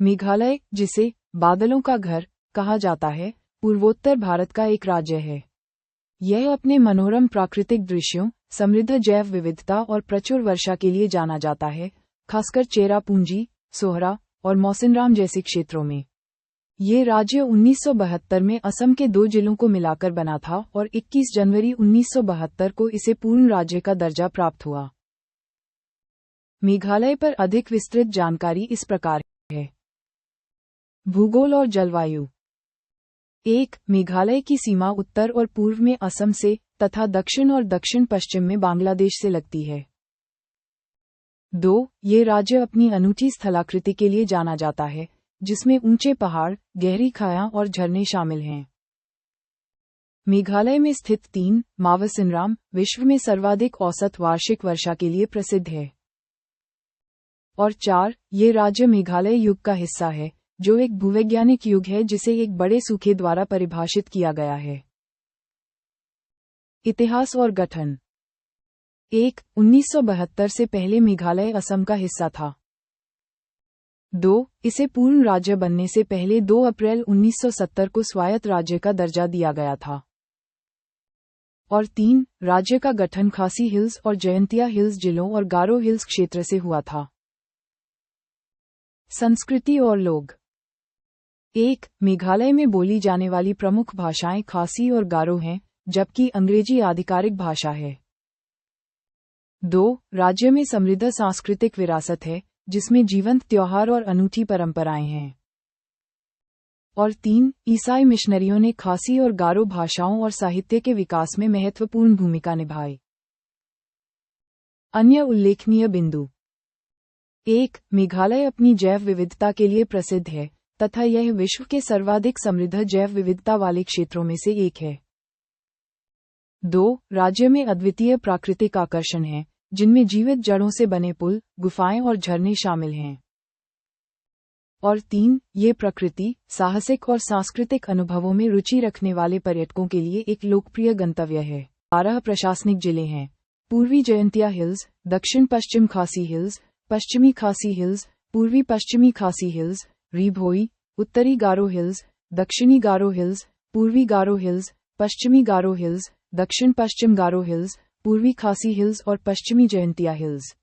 मेघालय, जिसे बादलों का घर कहा जाता है, पूर्वोत्तर भारत का एक राज्य है। यह अपने मनोरम प्राकृतिक दृश्यों, समृद्ध जैव विविधता और प्रचुर वर्षा के लिए जाना जाता है, खासकर चेरापूंजी, सोहरा और मौसिनराम जैसे क्षेत्रों में। ये राज्य 1972 में असम के 2 जिलों को मिलाकर बना था और 21 जनवरी 1972 को इसे पूर्ण राज्य का दर्जा प्राप्त हुआ। मेघालय पर अधिक विस्तृत जानकारी इस प्रकार है। भूगोल और जलवायु। 1. मेघालय की सीमा उत्तर और पूर्व में असम से तथा दक्षिण और दक्षिण पश्चिम में बांग्लादेश से लगती है। 2. ये राज्य अपनी अनूठी स्थलाकृति के लिए जाना जाता है, जिसमें ऊंचे पहाड़, गहरी खायां और झरने शामिल हैं। मेघालय में स्थित 3. मावसिनराम विश्व में सर्वाधिक औसत वार्षिक वर्षा के लिए प्रसिद्ध है। और 4. ये राज्य मेघालय युग का हिस्सा है, जो एक भूवैज्ञानिक युग है जिसे एक बड़े सूखे द्वारा परिभाषित किया गया है। इतिहास और गठन। 1. 1972 से पहले मेघालय असम का हिस्सा था। 2. इसे पूर्ण राज्य बनने से पहले 2 अप्रैल 1970 को स्वायत्त राज्य का दर्जा दिया गया था। और 3. राज्य का गठन खासी हिल्स और जयंतिया हिल्स जिलों और गारो हिल्स क्षेत्र से हुआ था। संस्कृति और लोग। 1. मेघालय में बोली जाने वाली प्रमुख भाषाएं खासी और गारो हैं, जबकि अंग्रेजी आधिकारिक भाषा है। 2. राज्य में समृद्ध सांस्कृतिक विरासत है, जिसमें जीवंत त्योहार और अनूठी परंपराएं हैं। और 3. ईसाई मिशनरियों ने खासी और गारो भाषाओं और साहित्य के विकास में महत्वपूर्ण भूमिका निभाई। अन्य उल्लेखनीय बिंदु। 1. मेघालय अपनी जैव विविधता के लिए प्रसिद्ध है, तथा यह विश्व के सर्वाधिक समृद्ध जैव विविधता वाले क्षेत्रों में से एक है। 2. राज्य में अद्वितीय प्राकृतिक आकर्षण हैं, जिनमें जीवित जड़ों से बने पुल, गुफाएं और झरने शामिल हैं। और 3. ये प्रकृति, साहसिक और सांस्कृतिक अनुभवों में रुचि रखने वाले पर्यटकों के लिए एक लोकप्रिय गंतव्य है। 12 प्रशासनिक जिले हैं। पूर्वी जयंतिया हिल्स, दक्षिण पश्चिम खासी हिल्स, पश्चिमी खासी हिल्स, पूर्वी पश्चिमी खासी हिल्स, री-भोई, उत्तरी गारो हिल्स, दक्षिणी गारो हिल्स, पूर्वी गारो हिल्स, पश्चिमी गारो हिल्स, दक्षिण पश्चिम गारो हिल्स, पूर्वी खासी हिल्स और पश्चिमी जयंतिया हिल्स।